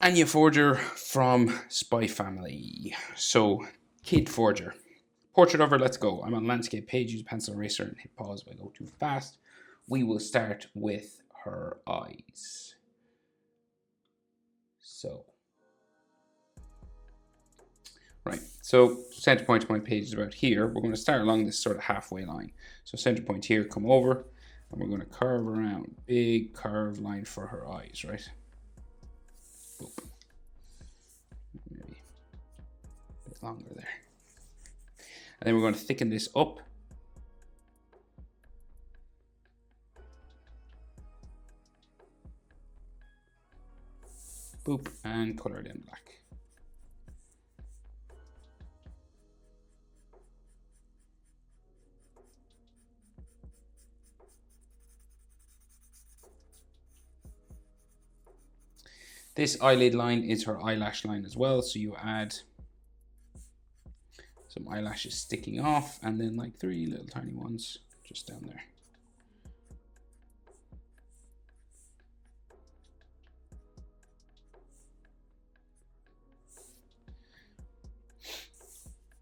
Anya Forger from Spy Family. So, Kid Forger. Portrait of her, let's go. I'm on landscape page, use pencil eraser and hit pause if I go too fast. We will start with her eyes. So, right, so center point of my page is about here. We're going to start along this sort of halfway line. So center point here, come over, and we're going to curve around. Big curved line for her eyes, right? Boop. Maybe a bit longer there. And then we're going to thicken this up. Boop, and color it in black. This eyelid line is her eyelash line as well, so you add some eyelashes sticking off and then like 3 little tiny ones just down there.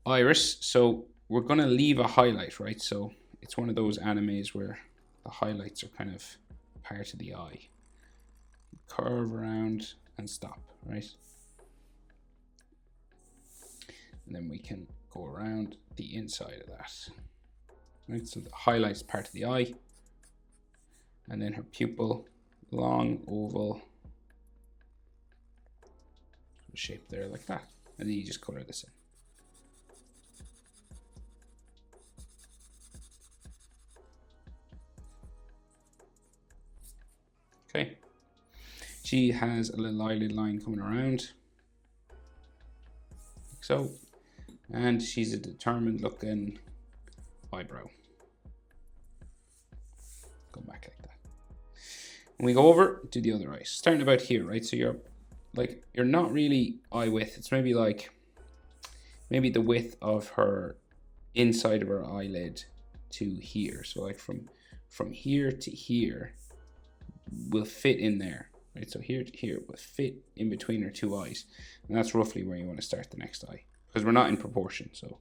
Iris, so we're going to leave a highlight, right? So it's one of those animes where the highlights are kind of part of the eye. Curve around and stop, right? And then we can go around the inside of that. Right, so the highlight is part of the eye. And then her pupil, long, oval shape there like that. And then you just color this in. Okay. She has a little eyelid line coming around, like so, and she's a determined looking eyebrow. Go back like that. And we go over to the other eye, starting about here, right? So you're not really eye width. It's maybe the width of her inside of her eyelid to here. So like from here to here will fit in there. Right, so here to here will fit in between her two eyes, and that's roughly where you want to start the next eye, because we're not in proportion. So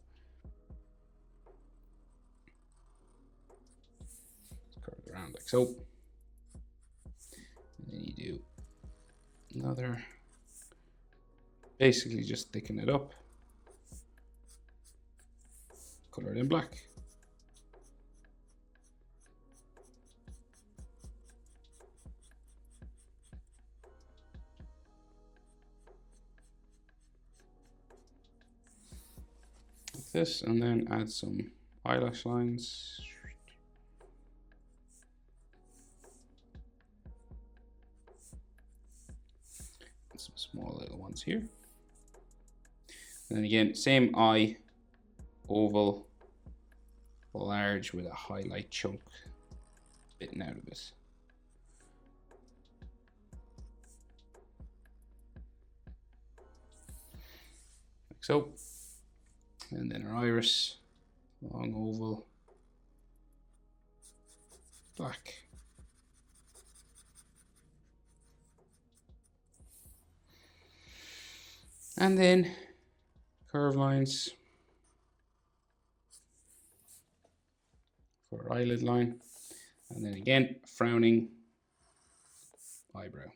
curve it around like so, and then you do another, basically just thicken it up, color it in black. This, and then add some eyelash lines. And some small little ones here. And then again, same eye, oval, large with a highlight chunk bitten out of it. Like so. And then her iris, long oval, black. And then curve lines for her eyelid line. And then again, frowning eyebrow.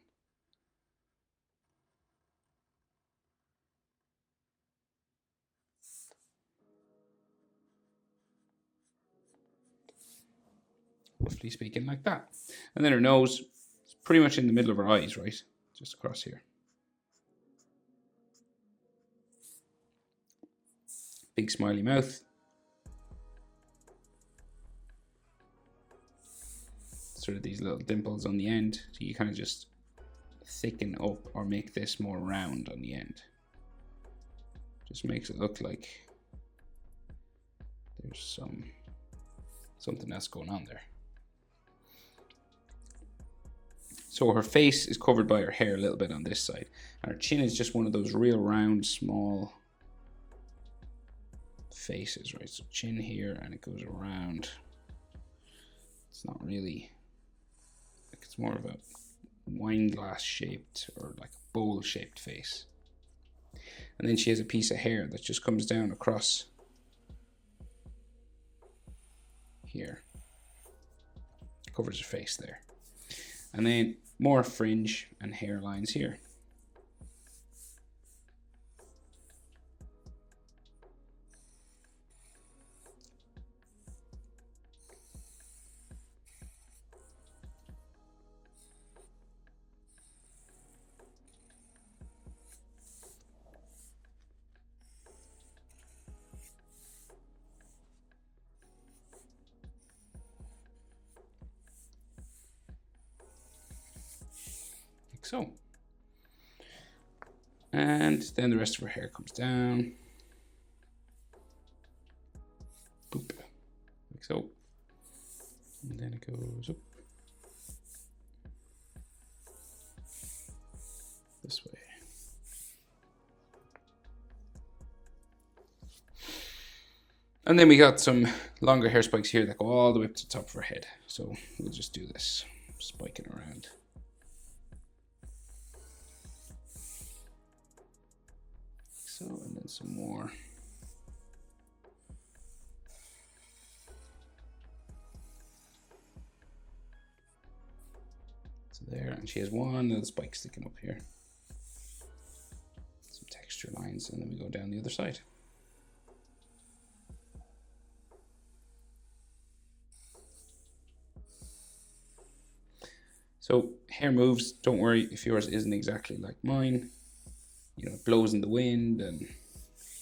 Roughly speaking, like that. And then her nose is pretty much in the middle of her eyes, right? Just across here. Big smiley mouth. Sort of these little dimples on the end. So you kind of just thicken up or make this more round on the end. Just makes it look like there's something else going on there. So her face is covered by her hair a little bit on this side. And her chin is just one of those real round, small faces, right? So chin here, and it goes around. It's not really, like, it's more of a wine glass shaped or like a bowl shaped face. And then she has a piece of hair that just comes down across here. Covers her face there. And then more fringe and hairlines here. Like so. And then the rest of her hair comes down. Boop. Like so. And then it goes up. This way. And then we got some longer hair spikes here that go all the way up to the top of her head. So we'll just do this, spiking around. So, and then some more. So there, and she has one little spike sticking up here. Some texture lines, and then we go down the other side. So hair moves, don't worry if yours isn't exactly like mine. You know, it blows in the wind and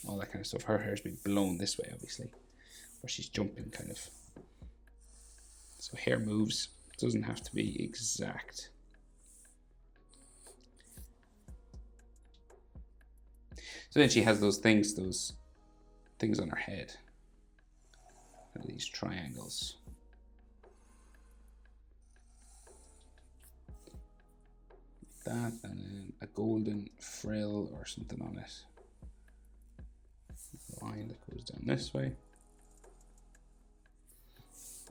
all that kind of stuff. Her hair's being blown this way, obviously, or she's jumping kind of. So hair moves, it doesn't have to be exact. So then she has those things on her head. These triangles. That, and then a golden frill or something on it. A line that goes down this way.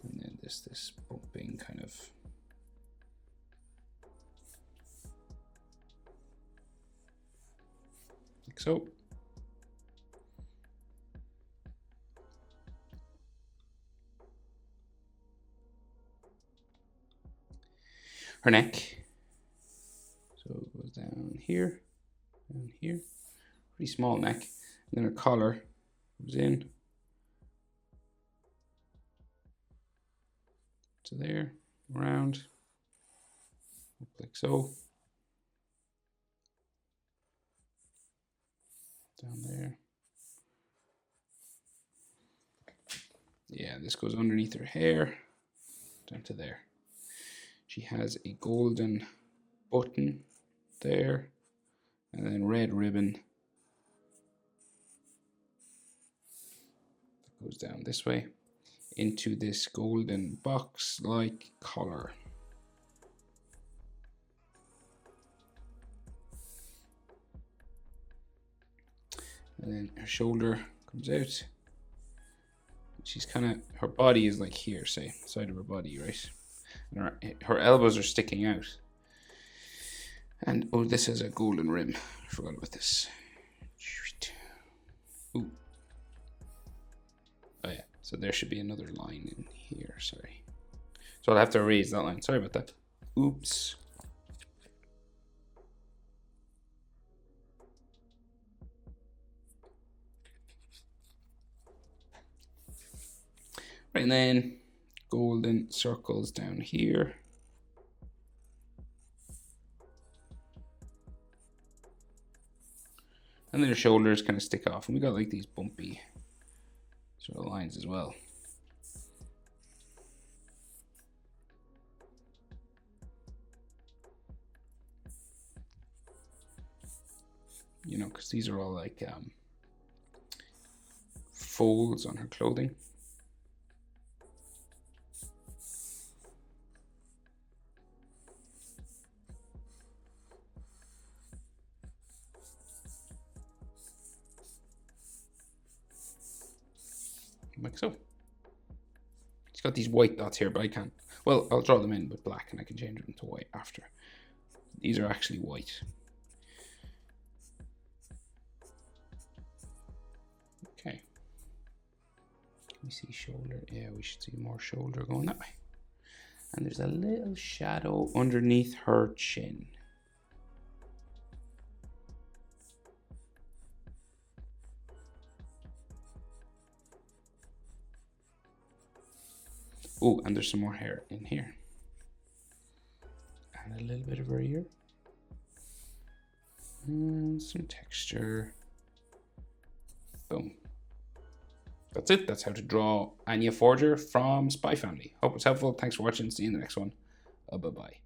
And then this bumping kind of like so. Her neck. So it goes down here, pretty small neck. And then her collar comes in to there, around, up like so, down there. Yeah, this goes underneath her hair, down to there. She has a golden button there, and then red ribbon that goes down this way into this golden box like collar. And then her shoulder comes out. She's kind of, her body is like here, say, side of her body, right? And her elbows are sticking out. And oh, this has a golden rim. I forgot about this. Ooh. Oh yeah, so there should be another line in here, sorry. So I'll have to erase that line, sorry about that. Oops. Right, and then golden circles down here. And then her shoulders kind of stick off. And we got like these bumpy sort of lines as well. You know, because these are all like folds on her clothing. Like so. It's got these white dots here, but I can't. Well, I'll draw them in with black and I can change them to white after. These are actually white. Okay. Can we see shoulder? Yeah, we should see more shoulder going that way. And there's a little shadow underneath her chin. Oh, and there's some more hair in here. And a little bit of her ear. And some texture. Boom. That's it. That's how to draw Anya Forger from Spy Family. Hope it's helpful. Thanks for watching. See you in the next one. Bye-bye.